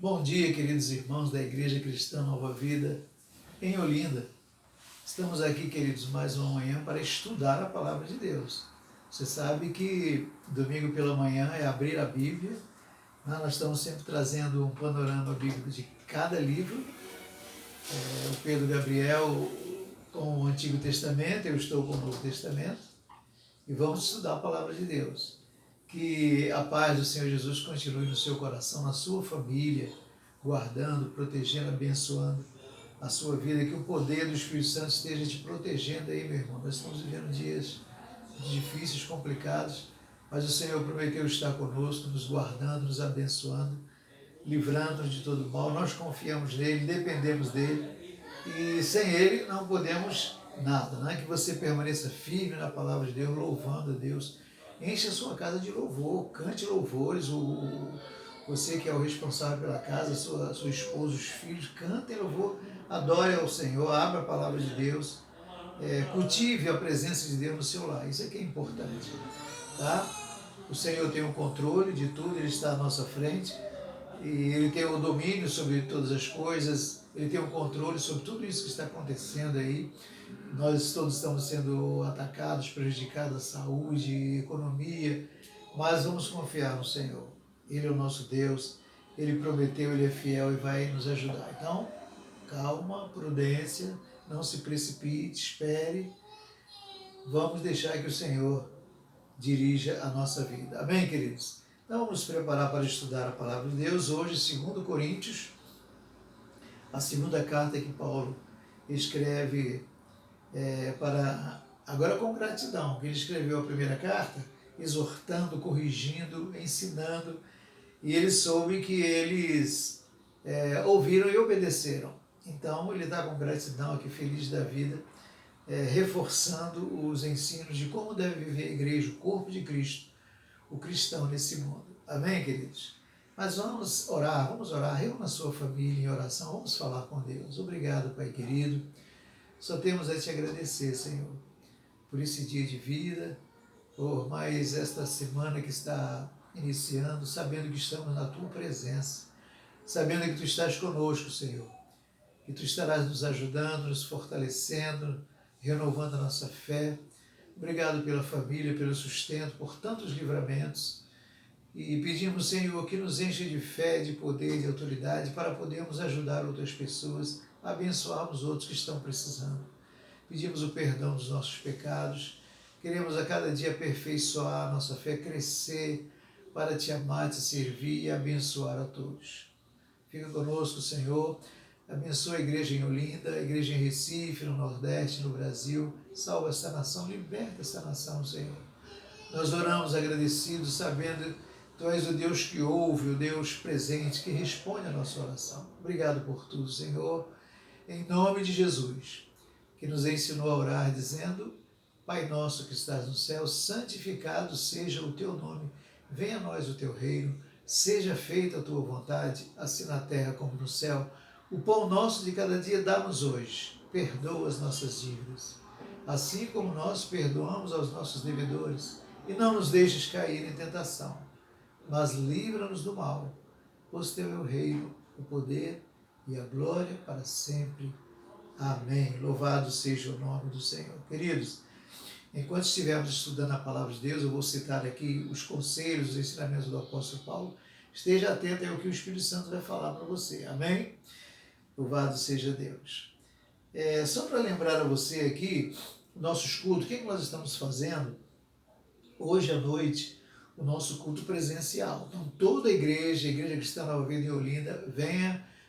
Bom dia, queridos irmãos da Igreja Cristã Nova Vida em Olinda. Estamos aqui, queridos, mais uma manhã para estudar a Palavra de Deus. Você sabe que domingo pela manhã é abrir a Bíblia. Nós estamos sempre trazendo um panorama bíblico de cada livro. O Pedro Gabriel com o Antigo Testamento, eu estou com o Novo Testamento. E vamos estudar a Palavra de Deus. Que a paz do Senhor Jesus continue no seu coração, na sua família, guardando, protegendo, abençoando a sua vida, que o poder do Espírito Santo esteja te protegendo aí, meu irmão. Nós estamos vivendo dias difíceis, complicados, mas o Senhor prometeu estar conosco, nos guardando, nos abençoando, livrando-nos de todo mal. Nós confiamos nele, dependemos dele, e sem ele não podemos nada, não é? Que você permaneça firme na palavra de Deus, louvando a Deus. Enche a sua casa de louvor, cante louvores, você que é o responsável pela casa, sua esposa, os filhos, cantem louvor, adore ao Senhor, abra a palavra de Deus, cultive a presença de Deus no seu lar, isso é que é importante, tá? O Senhor tem o controle de tudo, Ele está à nossa frente, e Ele tem o domínio sobre todas as coisas, Ele tem o controle sobre tudo isso que está acontecendo aí. Nós todos estamos sendo atacados, prejudicados, a saúde, a economia, mas vamos confiar no Senhor. Ele é o nosso Deus, Ele prometeu, Ele é fiel e vai nos ajudar. Então, calma, prudência, não se precipite, espere. Vamos deixar que o Senhor dirija a nossa vida. Amém, queridos? Então, vamos nos preparar para estudar a Palavra de Deus. Hoje, 2 Coríntios, a segunda carta que Paulo escreve agora com gratidão, que ele escreveu a primeira carta, exortando, corrigindo, ensinando, e ele soube que eles ouviram e obedeceram. Então ele está com gratidão aqui, feliz da vida, reforçando os ensinos de como deve viver a igreja, o corpo de Cristo, o cristão nesse mundo. Amém, queridos? Mas vamos orar, reúna a sua família em oração, vamos falar com Deus. Obrigado, Pai querido. Só temos a te agradecer, Senhor, por esse dia de vida, por mais esta semana que está iniciando, sabendo que estamos na Tua presença, sabendo que Tu estás conosco, Senhor, que Tu estarás nos ajudando, nos fortalecendo, renovando a nossa fé. Obrigado pela família, pelo sustento, por tantos livramentos. E pedimos, Senhor, que nos enche de fé, de poder, de autoridade, para podermos ajudar outras pessoas, abençoarmos outros que estão precisando. Pedimos o perdão dos nossos pecados. Queremos a cada dia aperfeiçoar a nossa fé, crescer para te amar, te servir e abençoar a todos. Fica conosco, Senhor. Abençoa a igreja em Olinda, a igreja em Recife, no Nordeste, no Brasil. Salva esta nação, liberta esta nação, Senhor. Nós oramos agradecidos, sabendo que Tu és o Deus que ouve, o Deus presente, que responde a nossa oração. Obrigado por tudo, Senhor. Em nome de Jesus, que nos ensinou a orar, dizendo: Pai nosso que estás no céu, santificado seja o Teu nome. Venha a nós o Teu reino. Seja feita a Tua vontade, assim na terra como no céu. O pão nosso de cada dia dá-nos hoje. Perdoa as nossas dívidas, assim como nós perdoamos aos nossos devedores. E não nos deixes cair em tentação, mas livra-nos do mal, pois Teu é o reino, o poder e a glória para sempre. Amém. Louvado seja o nome do Senhor. Queridos, enquanto estivermos estudando a palavra de Deus, eu vou citar aqui os conselhos, os ensinamentos do apóstolo Paulo. Esteja atento ao que o Espírito Santo vai falar para você. Amém? Louvado seja Deus. Só para lembrar a você aqui, nossos cultos, o que nós estamos fazendo? Hoje à noite, o nosso culto presencial. Então, toda a Igreja Cristã Nova Vida em Olinda,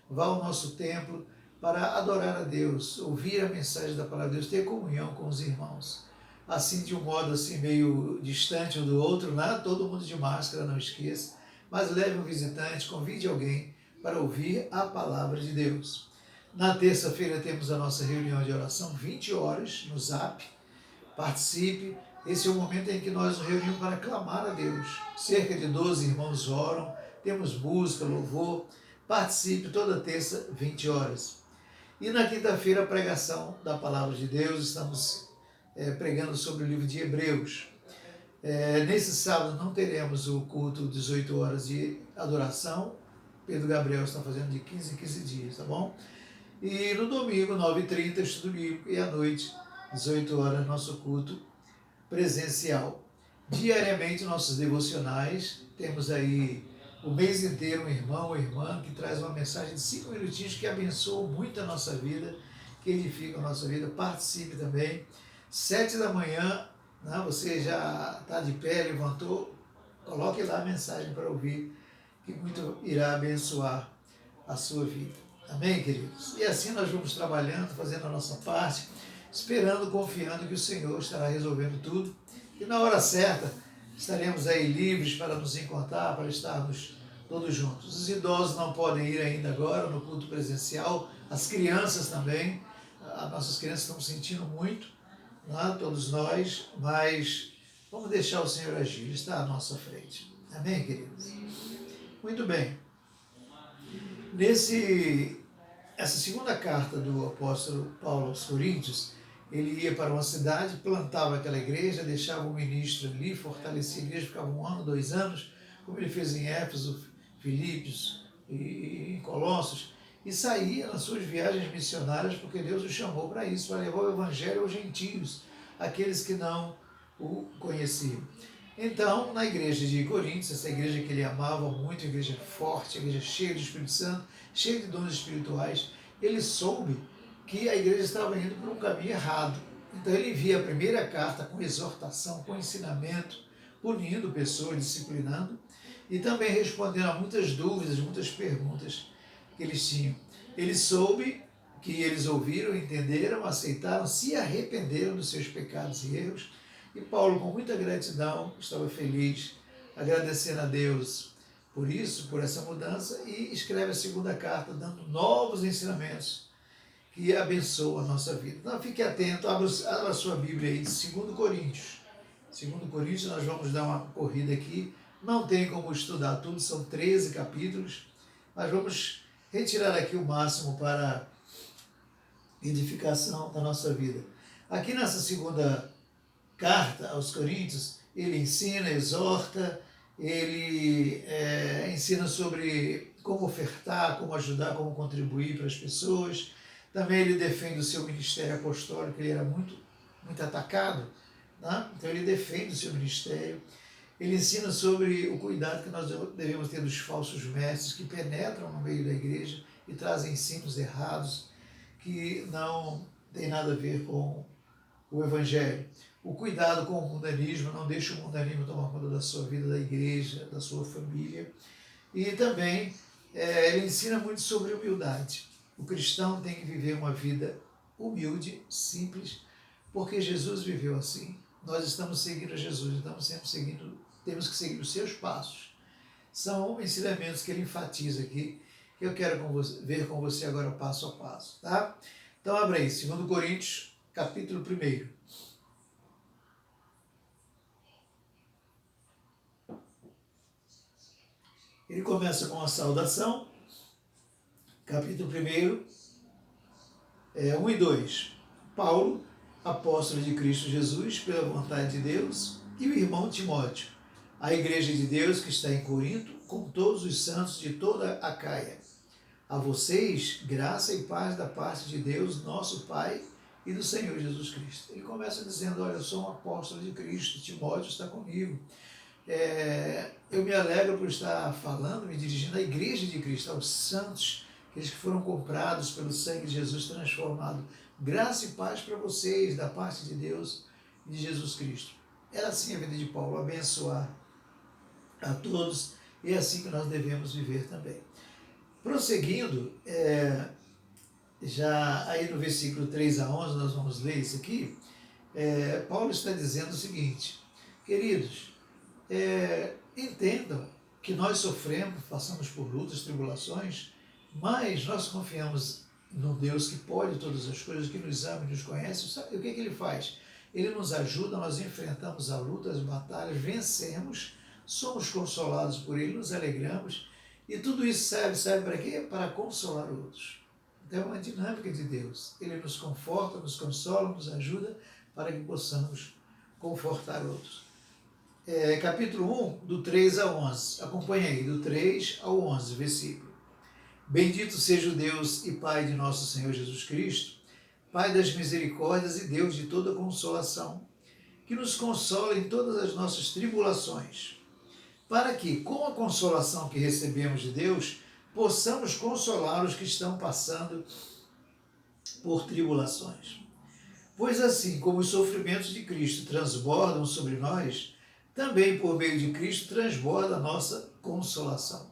vá ao nosso templo para adorar a Deus, ouvir a mensagem da palavra de Deus, ter comunhão com os irmãos. Assim, de um modo assim meio distante um do outro, né? Todo mundo de máscara, não esqueça, mas leve um visitante, convide alguém para ouvir a palavra de Deus. Na terça-feira temos a nossa reunião de oração, 20 horas, no Zap. Participe. Esse é o momento em que nós nos reunimos para clamar a Deus. Cerca de 12 irmãos oram, temos música, louvor. Participe toda terça, 20 horas. E na quinta-feira, a pregação da palavra de Deus. Estamos pregando sobre o livro de Hebreus. Nesse sábado não teremos o culto 18 horas de adoração, Pedro Gabriel está fazendo de 15 em 15 dias, tá bom? E no domingo, 9h30, estudo bíblico, e à noite, 18 horas, nosso culto presencial. Diariamente, nossos devocionais, temos aí o mês inteiro um irmão ou irmã que traz uma mensagem de 5 minutinhos que abençoa muito a nossa vida, que edifica a nossa vida. Participe também. 7 da manhã, né, você já está de pé, levantou, coloque lá a mensagem para ouvir, que muito irá abençoar a sua vida. Amém, queridos? E assim nós vamos trabalhando, fazendo a nossa parte, esperando, confiando que o Senhor estará resolvendo tudo. E na hora certa, estaremos aí livres para nos encontrar, para estarmos todos juntos. Os idosos não podem ir ainda agora no culto presencial, as crianças também. As nossas crianças estão sentindo muito, né? Todos nós, mas vamos deixar o Senhor agir, Ele está à nossa frente. Amém, queridos? Muito bem. Essa segunda carta do apóstolo Paulo aos Coríntios, ele ia para uma cidade, plantava aquela igreja, deixava um ministro ali, fortalecia a igreja, ficava 1 ano, 2 anos, como ele fez em Éfeso, Filipos e em Colossos, e saía nas suas viagens missionárias, porque Deus o chamou para isso, para levar o evangelho aos gentios, aqueles que não o conheciam. Então, na igreja de Coríntios, essa igreja que ele amava muito, igreja forte, igreja cheia do Espírito Santo, cheia de dons espirituais, ele soube que a igreja estava indo por um caminho errado. Então ele envia a primeira carta com exortação, com ensinamento, punindo pessoas, disciplinando, e também respondendo a muitas dúvidas, muitas perguntas que eles tinham. Ele soube que eles ouviram, entenderam, aceitaram, se arrependeram dos seus pecados e erros. E Paulo, com muita gratidão, estava feliz, agradecendo a Deus por isso, por essa mudança, e escreve a segunda carta, dando novos ensinamentos que abençoam a nossa vida. Então fique atento, abra a sua Bíblia aí, 2 Coríntios. 2 Coríntios, nós vamos dar uma corrida aqui, não tem como estudar tudo, são 13 capítulos, mas vamos retirar aqui o máximo para edificação da nossa vida. Aqui nessa segunda carta aos Coríntios, ele ensina, exorta, ele ensina sobre como ofertar, como ajudar, como contribuir para as pessoas. Também ele defende o seu ministério apostólico, ele era muito atacado, né? Então ele defende o seu ministério. Ele ensina sobre o cuidado que nós devemos ter dos falsos mestres que penetram no meio da igreja e trazem ensinos errados que não tem nada a ver com o Evangelho. O cuidado com o mundanismo, não deixe o mundanismo tomar conta da sua vida, da igreja, da sua família. E também ele ensina muito sobre humildade. O cristão tem que viver uma vida humilde, simples, porque Jesus viveu assim. Nós estamos seguindo a Jesus, estamos sempre seguindo, temos que seguir os seus passos. São ensinamentos que ele enfatiza aqui, que eu quero ver com você agora passo a passo, tá? Então abre aí, 2 Coríntios, capítulo 1. Ele começa com a saudação, capítulo 1, 1 e 2. Paulo, apóstolo de Cristo Jesus, pela vontade de Deus, e o irmão Timóteo, a igreja de Deus que está em Corinto, com todos os santos de toda a Caia. A vocês, graça e paz da parte de Deus, nosso Pai, e do Senhor Jesus Cristo. Ele começa dizendo, olha, eu sou um apóstolo de Cristo, Timóteo está comigo. Eu me alegro por estar falando, me dirigindo à igreja de Cristo, aos santos, aqueles que foram comprados pelo sangue de Jesus, transformado. Graça e paz para vocês, da parte de Deus e de Jesus Cristo. Era assim a vida de Paulo, abençoar a todos, e é assim que nós devemos viver também. Prosseguindo, já aí no versículo 3 a 11, nós vamos ler isso aqui, Paulo está dizendo o seguinte, queridos, entendam que nós sofremos, passamos por lutas, tribulações, mas nós confiamos no Deus que pode todas as coisas, que nos ama e nos conhece. Sabe o que ele faz? Ele nos ajuda, nós enfrentamos a luta, as batalhas, vencemos, somos consolados por ele, nos alegramos, e tudo isso serve para quê? Para consolar outros. Então é uma dinâmica de Deus. Ele nos conforta, nos consola, nos ajuda para que possamos confortar outros. Capítulo 1, do 3 a 11. Acompanhe aí, do 3 ao 11, versículo. Bendito seja o Deus e Pai de nosso Senhor Jesus Cristo, Pai das misericórdias e Deus de toda consolação, que nos consola em todas as nossas tribulações, para que, com a consolação que recebemos de Deus, possamos consolar os que estão passando por tribulações. Pois assim como os sofrimentos de Cristo transbordam sobre nós, também por meio de Cristo transborda a nossa consolação.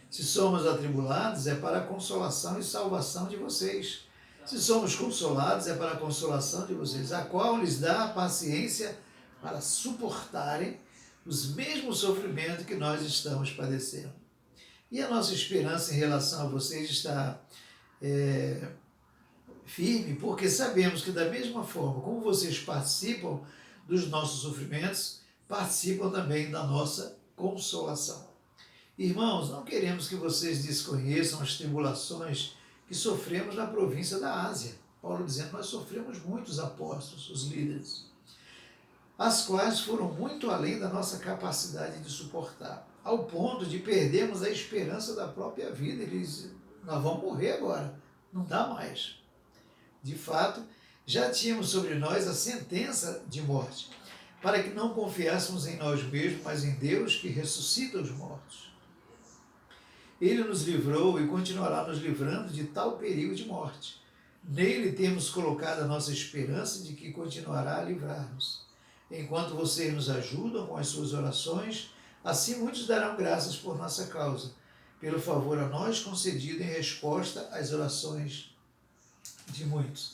Se somos atribulados, é para a consolação e salvação de vocês. Se somos consolados, é para a consolação de vocês, a qual lhes dá a paciência para suportarem os mesmos sofrimentos que nós estamos padecendo. E a nossa esperança em relação a vocês está firme, porque sabemos que da mesma forma como vocês participam dos nossos sofrimentos, participam também da nossa consolação. Irmãos, não queremos que vocês desconheçam as tribulações que sofremos na província da Ásia. Paulo dizendo, nós sofremos muito, os apóstolos, os líderes, as quais foram muito além da nossa capacidade de suportar, ao ponto de perdermos a esperança da própria vida. Eles, nós vamos morrer agora, não dá mais. De fato, já tínhamos sobre nós a sentença de morte, para que não confiássemos em nós mesmos, mas em Deus que ressuscita os mortos. Ele nos livrou e continuará nos livrando de tal perigo de morte. Nele temos colocado a nossa esperança de que continuará a livrar-nos. Enquanto vocês nos ajudam com as suas orações, assim muitos darão graças por nossa causa, pelo favor a nós concedido em resposta às orações de muitos.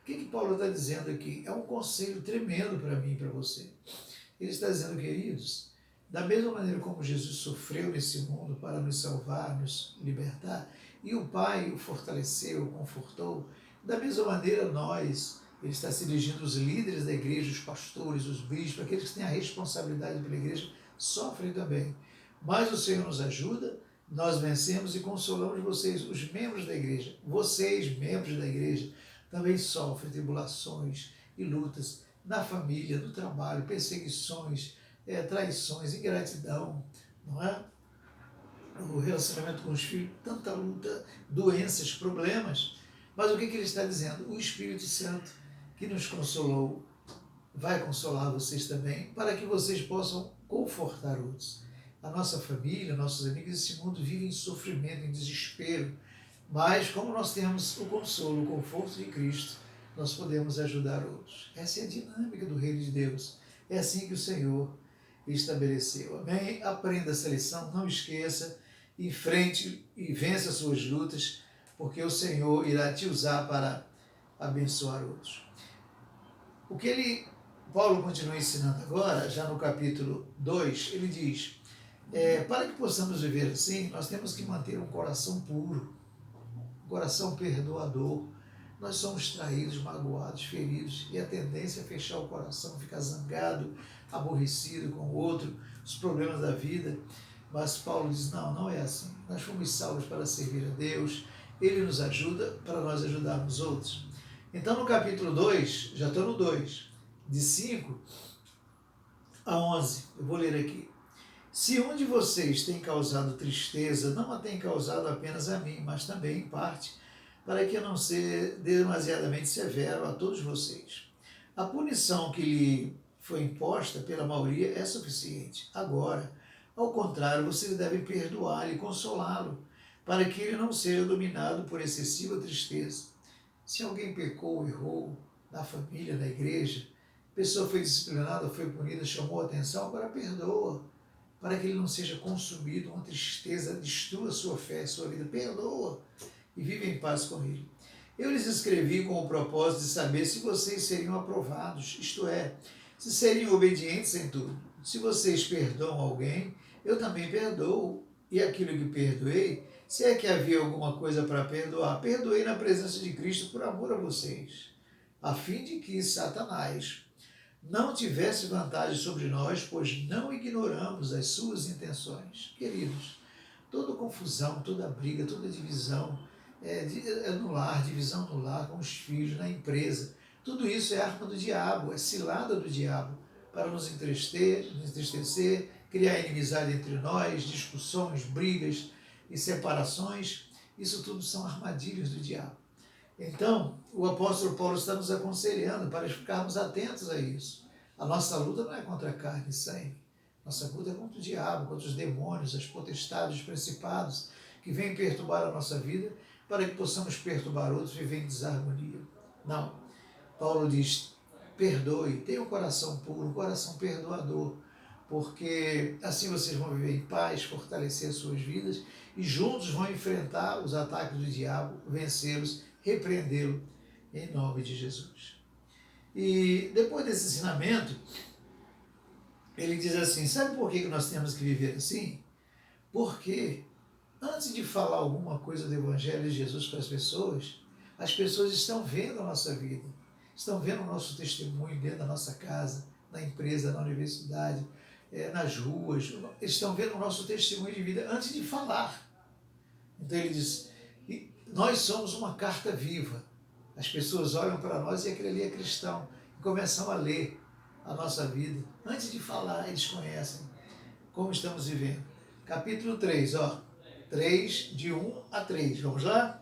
O que Paulo está dizendo aqui? É um conselho tremendo para mim e para você. Ele está dizendo, queridos, da mesma maneira como Jesus sofreu nesse mundo para nos salvar, nos libertar, e o Pai o fortaleceu, o confortou, da mesma maneira nós, ele está se dirigindo aos líderes da igreja, os pastores, os bispos, aqueles que têm a responsabilidade pela igreja, sofrem também. Mas o Senhor nos ajuda, nós vencemos e consolamos vocês, os membros da igreja. Vocês, membros da igreja, também sofrem tribulações e lutas na família, no trabalho, perseguições, traições, ingratidão, não é? O relacionamento com os filhos, tanta luta, doenças, problemas. Mas o que ele está dizendo? O Espírito Santo que nos consolou vai consolar vocês também, para que vocês possam confortar outros. A nossa família, nossos amigos, esse mundo vive em sofrimento, em desespero, mas como nós temos o consolo, o conforto de Cristo, nós podemos ajudar outros. Essa é a dinâmica do Reino de Deus. É assim que o Senhor estabeleceu. Amém? Aprenda essa lição, não esqueça, enfrente e vença as suas lutas, porque o Senhor irá te usar para abençoar outros. O que Paulo continua ensinando agora, já no capítulo 2, ele diz, para que possamos viver assim, nós temos que manter um coração puro, um coração perdoador. Nós somos traídos, magoados, feridos, e a tendência é fechar o coração, ficar zangado, aborrecido com o outro, os problemas da vida. Mas Paulo diz, não é assim. Nós fomos salvos para servir a Deus, Ele nos ajuda para nós ajudarmos outros. Então no capítulo 2, já estou no 2, de 5 a 11, eu vou ler aqui. Se um de vocês tem causado tristeza, não a tem causado apenas a mim, mas também em parte, para que eu não seja demasiadamente severo a todos vocês. A punição que lhe foi imposta pela maioria é suficiente. Agora, ao contrário, vocês devem perdoá-lo e consolá-lo, para que ele não seja dominado por excessiva tristeza. Se alguém pecou, errou, na família, na igreja, a pessoa foi disciplinada, foi punida, chamou a atenção, agora perdoa, para que ele não seja consumido, uma tristeza destrua sua fé, sua vida. Perdoa e vive em paz com ele. Eu lhes escrevi com o propósito de saber se vocês seriam aprovados, isto é, se seriam obedientes em tudo. Se vocês perdoam alguém, eu também perdoo, e aquilo que perdoei, se é que havia alguma coisa para perdoar, perdoei na presença de Cristo por amor a vocês, a fim de que Satanás não tivesse vantagem sobre nós, pois não ignoramos as suas intenções. Queridos, toda confusão, toda briga, toda divisão, no lar, divisão no lar, com os filhos, na empresa, tudo isso é arma do diabo, é cilada do diabo, para nos entristecer, criar inimizade entre nós, discussões, brigas, e separações, isso tudo são armadilhas do diabo. Então, o apóstolo Paulo está nos aconselhando para ficarmos atentos a isso. A nossa luta não é contra a carne e sangue. Nossa luta é contra o diabo, contra os demônios, as potestades, os principados que vêm perturbar a nossa vida para que possamos perturbar outros e viver em desarmonia. Não. Paulo diz, perdoe, tenha um coração puro, um coração perdoador, porque assim vocês vão viver em paz, fortalecer as suas vidas e juntos vão enfrentar os ataques do diabo, vencê-los, repreendê-lo em nome de Jesus. E depois desse ensinamento, ele diz assim, sabe por que nós temos que viver assim? Porque antes de falar alguma coisa do Evangelho de Jesus para as pessoas estão vendo a nossa vida, estão vendo o nosso testemunho dentro da nossa casa, na empresa, na universidade, nas ruas, estão vendo o nosso testemunho de vida antes de falar. Então ele diz, nós somos uma carta viva. As pessoas olham para nós e aquele ali é cristão, e começam a ler a nossa vida. Antes de falar, eles conhecem como estamos vivendo. Capítulo 3, 3, de 1 a 3. Vamos lá?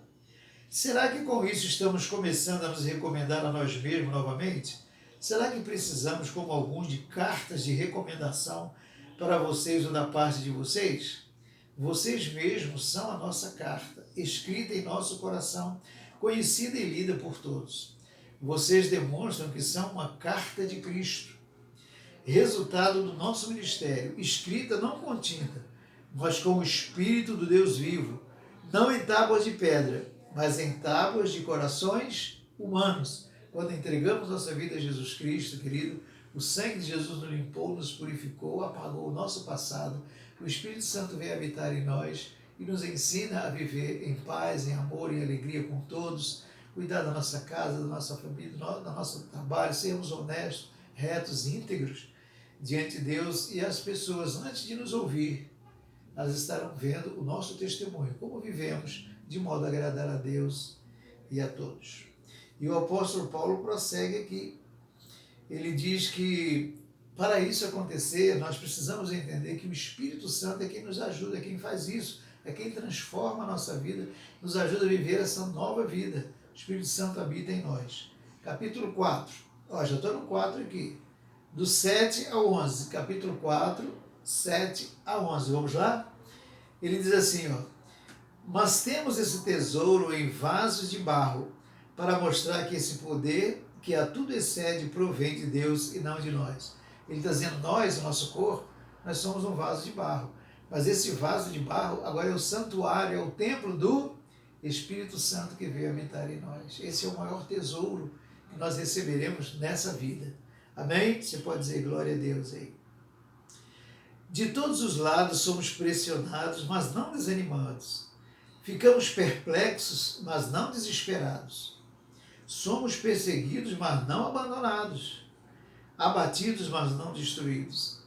Será que com isso estamos começando a nos recomendar a nós mesmos novamente? Será que precisamos, como alguns, de cartas de recomendação para vocês ou da parte de vocês? Vocês mesmos são a nossa carta, escrita em nosso coração, conhecida e lida por todos. Vocês demonstram que são uma carta de Cristo, resultado do nosso ministério, escrita não com tinta, mas com o Espírito do Deus vivo, não em tábuas de pedra, mas em tábuas de corações humanos. Quando entregamos nossa vida a Jesus Cristo, querido, o sangue de Jesus nos limpou, nos purificou, apagou o nosso passado. O Espírito Santo vem habitar em nós e nos ensina a viver em paz, em amor, em alegria com todos, cuidar da nossa casa, da nossa família, do nosso trabalho, sermos honestos, retos, íntegros diante de Deus. E as pessoas, antes de nos ouvir, elas estarão vendo o nosso testemunho, como vivemos de modo a agradar a Deus e a todos. E o apóstolo Paulo prossegue aqui. Ele diz que para isso acontecer, nós precisamos entender que o Espírito Santo é quem nos ajuda, é quem faz isso, é quem transforma a nossa vida, nos ajuda a viver essa nova vida. O Espírito Santo habita em nós. Capítulo 4. Já estou no 4 aqui. Do 7 ao 11. Capítulo 4, 7 a 11. Vamos lá? Ele diz assim, mas temos esse tesouro em vasos de barro, para mostrar que esse poder, que a tudo excede, provém de Deus e não de nós. Ele está dizendo, nós, o nosso corpo, nós somos um vaso de barro. Mas esse vaso de barro agora é o santuário, é o templo do Espírito Santo que veio habitar em nós. Esse é o maior tesouro que nós receberemos nessa vida. Amém? Você pode dizer glória a Deus aí. De todos os lados somos pressionados, mas não desanimados. Ficamos perplexos, mas não desesperados. Somos perseguidos, mas não abandonados. Abatidos, mas não destruídos.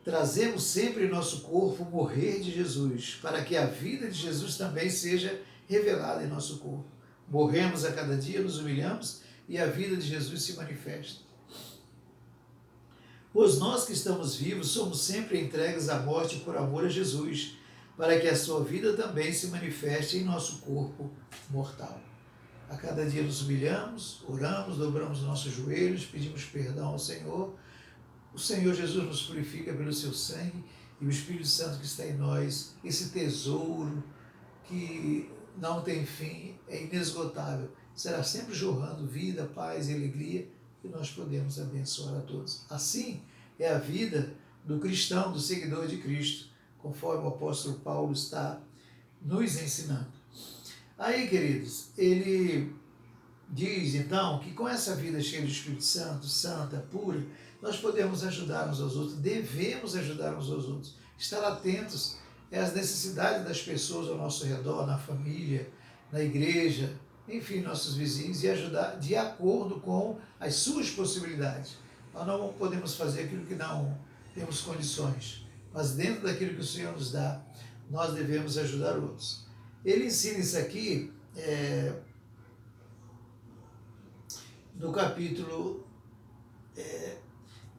Trazemos sempre em nosso corpo o morrer de Jesus, para que a vida de Jesus também seja revelada em nosso corpo. Morremos a cada dia, nos humilhamos e a vida de Jesus se manifesta. Pois nós que estamos vivos somos sempre entregues à morte por amor a Jesus, para que a sua vida também se manifeste em nosso corpo mortal. A cada dia nos humilhamos, oramos, dobramos nossos joelhos, pedimos perdão ao Senhor. O Senhor Jesus nos purifica pelo seu sangue e o Espírito Santo que está em nós, esse tesouro que não tem fim, é inesgotável, será sempre jorrando vida, paz e alegria, e nós podemos abençoar a todos. Assim é a vida do cristão, do seguidor de Cristo, conforme o apóstolo Paulo está nos ensinando. Aí, queridos, ele diz, então, que com essa vida cheia do Espírito Santo, santa, pura, nós podemos ajudar uns aos outros, devemos ajudar uns aos outros, estar atentos às necessidades das pessoas ao nosso redor, na família, na igreja, enfim, nossos vizinhos, e ajudar de acordo com as suas possibilidades. Nós não podemos fazer aquilo que não temos condições, mas dentro daquilo que o Senhor nos dá, nós devemos ajudar outros. Ele ensina isso aqui no capítulo,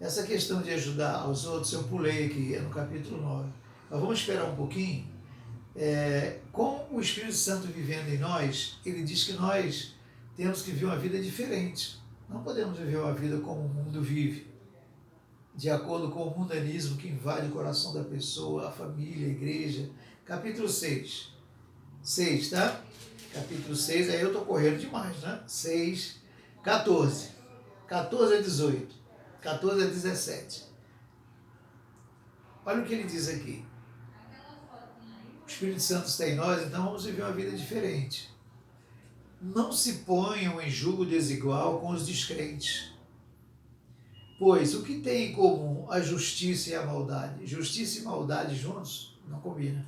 essa questão de ajudar aos outros, eu pulei aqui, é no capítulo 9. Mas vamos esperar um pouquinho. Com o Espírito Santo vivendo em nós, ele diz que nós temos que viver uma vida diferente. Não podemos viver uma vida como o mundo vive, de acordo com o mundanismo que invade o coração da pessoa, a família, a igreja. Capítulo 6. 6, tá? Capítulo 6, aí eu estou correndo demais, né? 6, 14. 14 a 18. 14 a 17. Olha o que ele diz aqui. O Espírito Santo está em nós, então vamos viver uma vida diferente. Não se ponham em julgo desigual com os descrentes. Pois o que tem em comum a justiça e a maldade? Justiça e maldade juntos não combinam.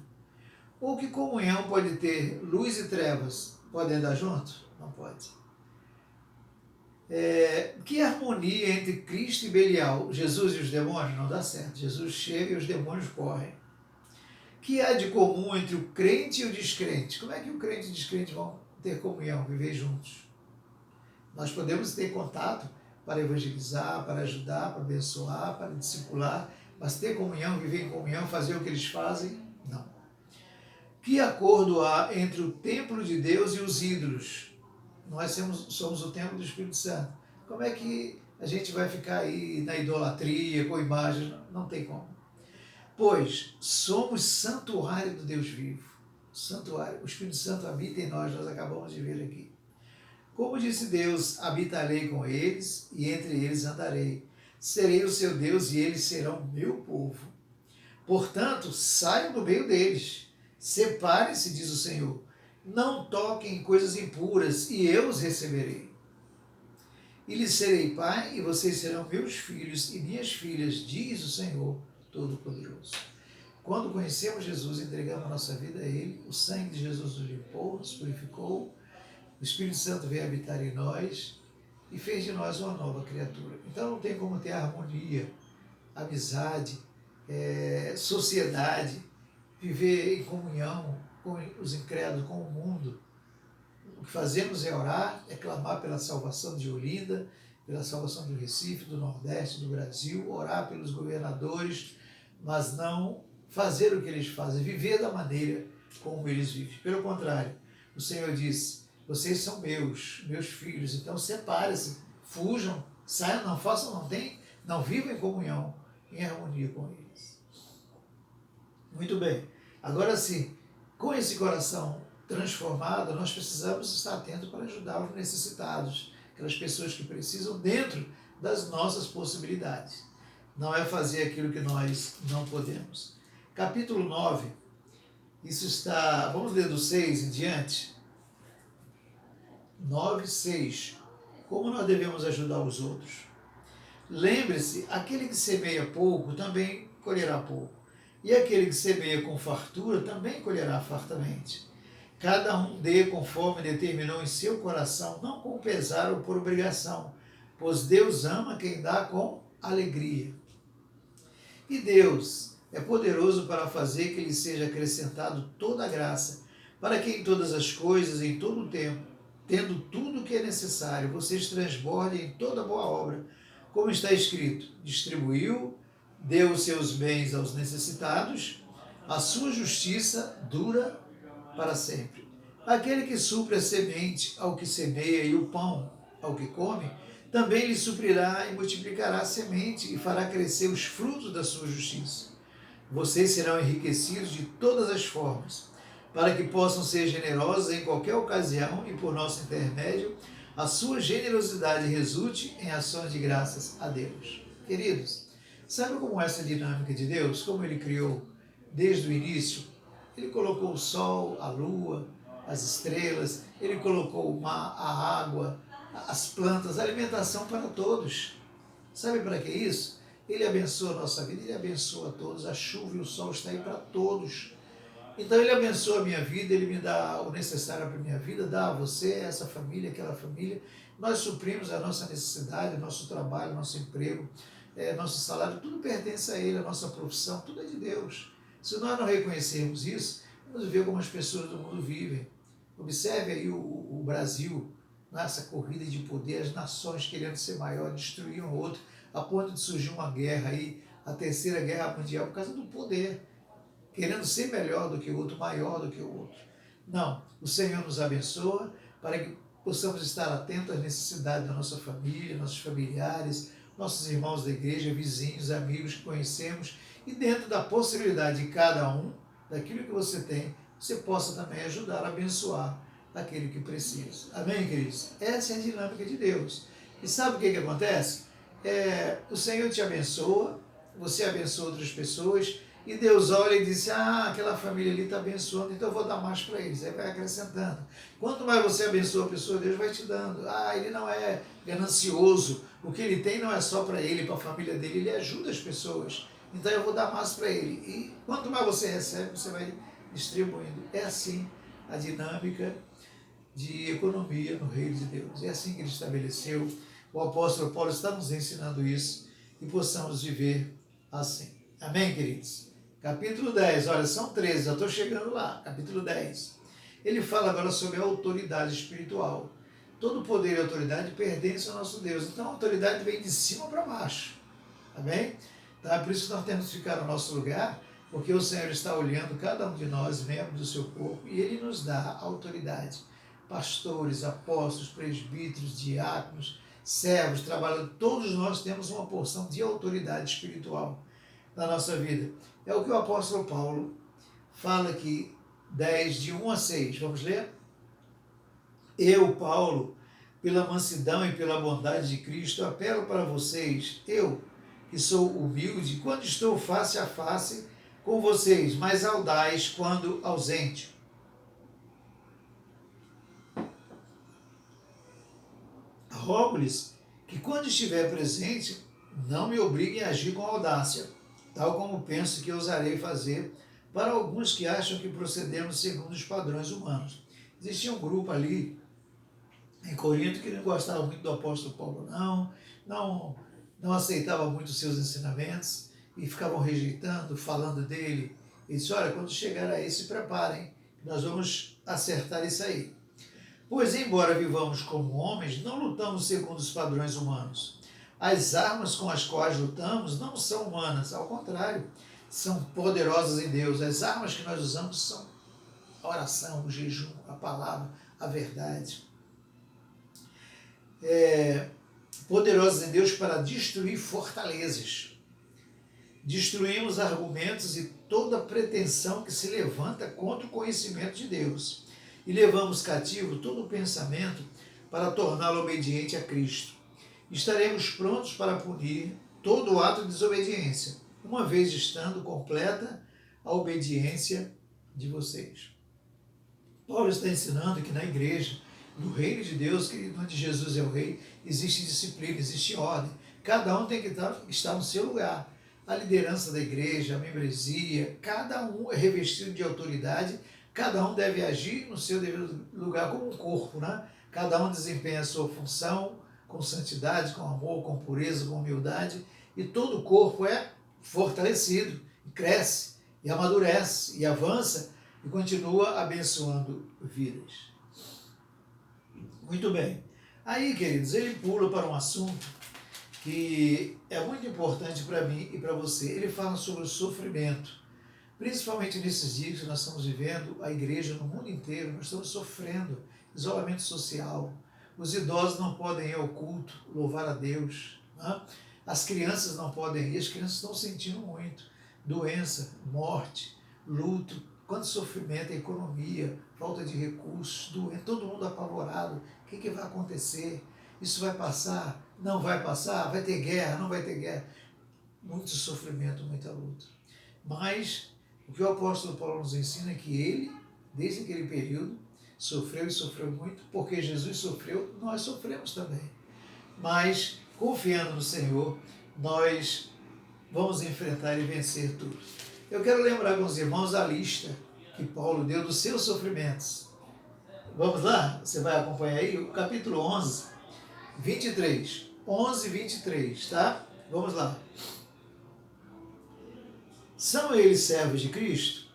Ou que comunhão pode ter luz e trevas? Podem andar juntos? Não pode. Que harmonia entre Cristo e Belial, Jesus e os demônios? Não dá certo. Jesus chega e os demônios correm. Que há de comum entre o crente e o descrente? Como é que o crente e o descrente vão ter comunhão, viver juntos? Nós podemos ter contato para evangelizar, para ajudar, para abençoar, para discipular, mas ter comunhão, viver em comunhão, fazer o que eles fazem? Não. Que acordo há entre o templo de Deus e os ídolos? Nós somos o templo do Espírito Santo. Como é que a gente vai ficar aí na idolatria, com imagens? Não tem como. Pois somos santuário do Deus vivo. Santuário. O Espírito Santo habita em nós acabamos de ver aqui. Como disse Deus, habitarei com eles e entre eles andarei. Serei o seu Deus e eles serão meu povo. Portanto, saiam do meio deles. Separem-se, diz o Senhor. Não toquem em coisas impuras e eu os receberei. E lhes serei pai e vocês serão meus filhos e minhas filhas, diz o Senhor Todo-Poderoso. Quando conhecemos Jesus, entregamos a nossa vida a Ele, o sangue de Jesus nos limpou, nos purificou, o Espírito Santo veio habitar em nós e fez de nós uma nova criatura. Então não tem como ter harmonia, amizade, sociedade, viver em comunhão com os incrédulos, com o mundo. O que fazemos é orar, é clamar pela salvação de Olinda, pela salvação do Recife, do Nordeste, do Brasil, orar pelos governadores, mas não fazer o que eles fazem, viver da maneira como eles vivem. Pelo contrário, o Senhor diz: vocês são meus filhos, então separem-se, fujam, saiam, não façam, não vivam em comunhão, em harmonia com eles. Muito bem. Agora sim, com esse coração transformado, nós precisamos estar atentos para ajudar os necessitados, aquelas pessoas que precisam dentro das nossas possibilidades. Não é fazer aquilo que nós não podemos. Capítulo 9, isso está, vamos ler do 6 em diante. 9, 6. Como nós devemos ajudar os outros? Lembre-se, aquele que semeia pouco também colherá pouco. E aquele que semeia com fartura também colherá fartamente. Cada um dê conforme determinou em seu coração, não com pesar ou por obrigação, pois Deus ama quem dá com alegria. E Deus é poderoso para fazer que lhe seja acrescentado toda a graça, para que em todas as coisas, em todo o tempo, tendo tudo o que é necessário, vocês transbordem em toda boa obra, como está escrito: distribuiu, deu os seus bens aos necessitados, a sua justiça dura para sempre. Aquele que supre a semente ao que semeia e o pão ao que come, também lhe suprirá e multiplicará a semente e fará crescer os frutos da sua justiça. Vocês serão enriquecidos de todas as formas, para que possam ser generosos em qualquer ocasião e por nosso intermédio, a sua generosidade resulte em ações de graças a Deus. Queridos, sabe como essa dinâmica de Deus, como Ele criou desde o início? Ele colocou o sol, a lua, as estrelas, Ele colocou o mar, a água, as plantas, a alimentação para todos. Sabe para que isso? Ele abençoa a nossa vida, Ele abençoa a todos, a chuva e o sol estão aí para todos. Então Ele abençoa a minha vida, Ele me dá o necessário para a minha vida, dá a você, essa família, aquela família. Nós suprimos a nossa necessidade, nosso trabalho, nosso emprego, nosso salário, tudo pertence a Ele, a nossa profissão, tudo é de Deus. Se nós não reconhecermos isso, vamos ver como as pessoas do mundo vivem. Observe aí o Brasil, nessa corrida de poder, as nações querendo ser maior, destruir um outro, a ponto de surgir uma guerra aí, a terceira guerra mundial, por causa do poder. querendo ser melhor do que o outro, maior do que o outro. Não, o Senhor nos abençoa para que possamos estar atentos às necessidades da nossa família, nossos familiares, nossos irmãos da igreja, vizinhos, amigos que conhecemos, e dentro da possibilidade de cada um, daquilo que você tem, você possa também ajudar a abençoar aquele que precisa. Amém, queridos? Essa é a dinâmica de Deus. E sabe o que acontece? O Senhor te abençoa, você abençoa outras pessoas, e Deus olha e diz, aquela família ali está abençoando, então eu vou dar mais para eles. Aí vai acrescentando. Quanto mais você abençoa a pessoa, Deus vai te dando. Ele não é ganancioso. O que ele tem não é só para ele, para a família dele, ele ajuda as pessoas. Então eu vou dar mais para ele. E quanto mais você recebe, você vai distribuindo. É assim a dinâmica de economia no reino de Deus. É assim que ele estabeleceu. O apóstolo Paulo está nos ensinando isso e possamos viver assim. Amém, queridos? Capítulo 10, olha, são 13, já estou chegando lá. Capítulo 10. Ele fala agora sobre a autoridade espiritual. Todo poder e autoridade pertence ao nosso Deus. Então a autoridade vem de cima para baixo. Amém? Então é por isso que nós temos que ficar no nosso lugar, porque o Senhor está olhando cada um de nós, membros do seu corpo, e Ele nos dá autoridade. Pastores, apóstolos, presbíteros, diáconos, servos, trabalhadores, todos nós temos uma porção de autoridade espiritual na nossa vida. É o que o apóstolo Paulo fala aqui, 10, de 1 a 6. Vamos ler? Eu, Paulo, pela mansidão e pela bondade de Cristo, apelo para vocês, eu, que sou humilde, quando estou face a face com vocês, mas audaz quando ausente. Rogo-lhes que, quando estiver presente, não me obriguem a agir com audácia, tal como penso que ousarei fazer para alguns que acham que procedemos segundo os padrões humanos. Existia um grupo ali em Corinto que não gostava muito do apóstolo Paulo, não aceitava muito os seus ensinamentos e ficavam rejeitando, falando dele. Ele disse, olha, quando chegar aí, se preparem, nós vamos acertar isso aí. Pois, embora vivamos como homens, não lutamos segundo os padrões humanos. As armas com as quais lutamos não são humanas, ao contrário, são poderosas em Deus. As armas que nós usamos são a oração, o jejum, a palavra, a verdade. Poderosas em Deus para destruir fortalezas. Destruímos argumentos e toda pretensão que se levanta contra o conhecimento de Deus. E levamos cativo todo o pensamento para torná-lo obediente a Cristo. Estaremos prontos para punir todo ato de desobediência, uma vez estando completa a obediência de vocês. Paulo está ensinando que na igreja, no reino de Deus, que onde Jesus é o rei, existe disciplina, existe ordem. Cada um tem que estar no seu lugar. A liderança da igreja, a membresia, cada um é revestido de autoridade, cada um deve agir no seu devido lugar como um corpo, né? Cada um desempenha a sua função com santidade, com amor, com pureza, com humildade, e todo o corpo é fortalecido, e cresce, e amadurece, e avança, e continua abençoando vidas. Muito bem. Aí, queridos, ele pula para um assunto que é muito importante para mim e para você. Ele fala sobre o sofrimento. Principalmente nesses dias que nós estamos vivendo, a igreja no mundo inteiro, nós estamos sofrendo isolamento social. Os idosos não podem ir ao culto, louvar a Deus. Né? As crianças não podem ir, as crianças estão sentindo muito. Doença, morte, luto, quanto sofrimento, economia, falta de recursos, doença, todo mundo apavorado. O que vai acontecer? Isso vai passar? Não vai passar? Vai ter guerra? Não vai ter guerra? Muito sofrimento, muita luta. Mas o que o apóstolo Paulo nos ensina é que ele, desde aquele período, sofreu e sofreu muito, porque Jesus sofreu, nós sofremos também. Mas, confiando no Senhor, nós vamos enfrentar e vencer tudo. Eu quero lembrar com os irmãos a lista que Paulo deu dos seus sofrimentos. Vamos lá? Você vai acompanhar aí? O capítulo 11, 23. 11, 23, tá? Vamos lá. São eles servos de Cristo?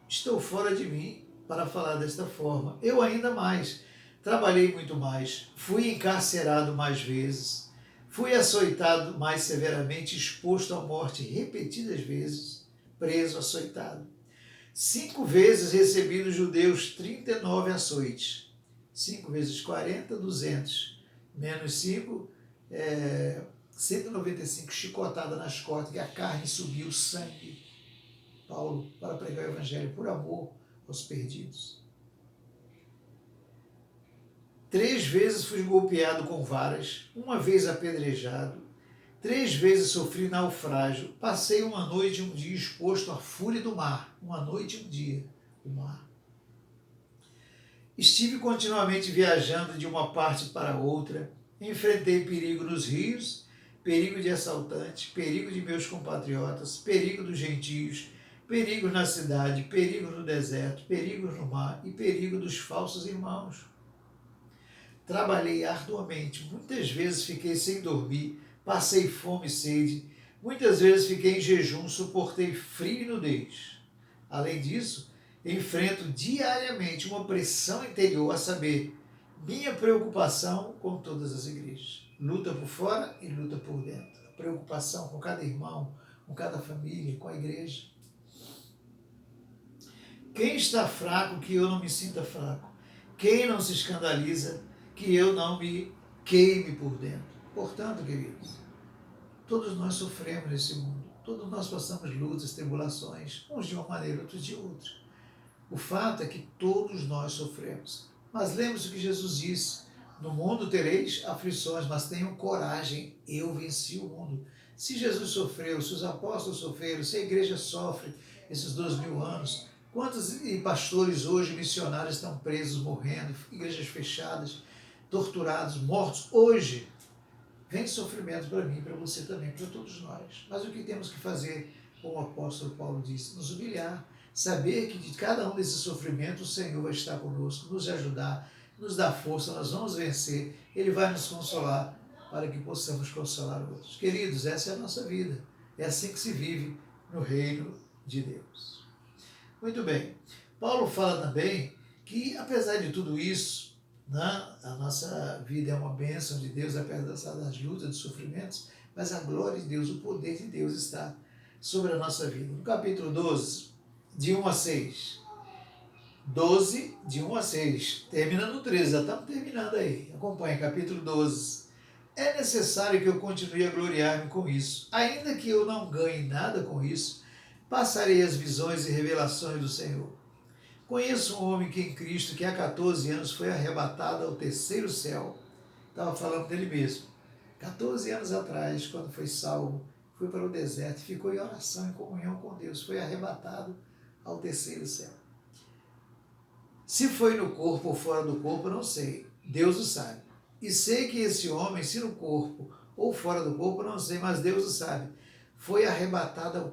Estou fora de mim para falar desta forma. Eu ainda mais. Trabalhei muito mais. Fui encarcerado mais vezes. Fui açoitado mais severamente, exposto à morte repetidas vezes. Preso, açoitado. 5 vezes recebi dos judeus 39 açoites. 5 vezes 40, 200. Menos 5, 195 chicotadas nas costas, que a carne subiu, o sangue. Paulo, para pregar o evangelho por amor aos perdidos. 3 vezes fui golpeado com varas, 1 vez apedrejado, 3 vezes sofri naufrágio, passei 1 noite e 1 dia exposto à fúria do mar. 1 noite e 1 dia, o mar. Estive continuamente viajando de uma parte para outra, enfrentei perigo nos rios, perigo de assaltantes, perigo de meus compatriotas, perigo dos gentios, perigo na cidade, perigo no deserto, perigo no mar e perigo dos falsos irmãos. Trabalhei arduamente, muitas vezes fiquei sem dormir, passei fome e sede, muitas vezes fiquei em jejum, suportei frio e nudez. Além disso, enfrento diariamente uma pressão interior, a saber, minha preocupação com todas as igrejas. Luta por fora e luta por dentro. Preocupação com cada irmão, com cada família, com a igreja. Quem está fraco, que eu não me sinta fraco. Quem não se escandaliza, que eu não me queime por dentro. Portanto, queridos, todos nós sofremos nesse mundo. Todos nós passamos lutas, tribulações, uns de uma maneira, outros de outra. O fato é que todos nós sofremos. Mas lembre-se o que Jesus disse: no mundo tereis aflições, mas tenham coragem, eu venci o mundo. Se Jesus sofreu, se os apóstolos sofreram, se a igreja sofre esses 2000 anos, quantos pastores hoje, missionários, estão presos, morrendo, igrejas fechadas, torturados, mortos? Hoje, vem sofrimento para mim, para você também, para todos nós. Mas o que temos que fazer, como o apóstolo Paulo disse? Nos humilhar, saber que de cada um desses sofrimentos o Senhor vai estar conosco, nos ajudar, nos dar força, nós vamos vencer, Ele vai nos consolar para que possamos consolar outros. Queridos, essa é a nossa vida, é assim que se vive no reino de Deus. Muito bem, Paulo fala também que apesar de tudo isso, né, a nossa vida é uma bênção de Deus, apesar das lutas, dos sofrimentos, mas a glória de Deus, o poder de Deus está sobre a nossa vida. No capítulo 12, de 1 a 6. 12, de 1 a 6. Termina no 13, já estamos terminando aí. Acompanhe, capítulo 12. É necessário que eu continue a gloriar-me com isso. Ainda que eu não ganhe nada com isso, passarei as visões e revelações do Senhor. Conheço um homem que em Cristo, que há 14 anos foi arrebatado ao terceiro céu. Estava falando dele mesmo. 14 anos atrás, quando foi salvo, foi para o deserto, ficou em oração, em comunhão com Deus, foi arrebatado ao terceiro céu. Se foi no corpo ou fora do corpo, não sei. Deus o sabe. E sei que esse homem, se no corpo ou fora do corpo, não sei, mas Deus o sabe, foi arrebatado ao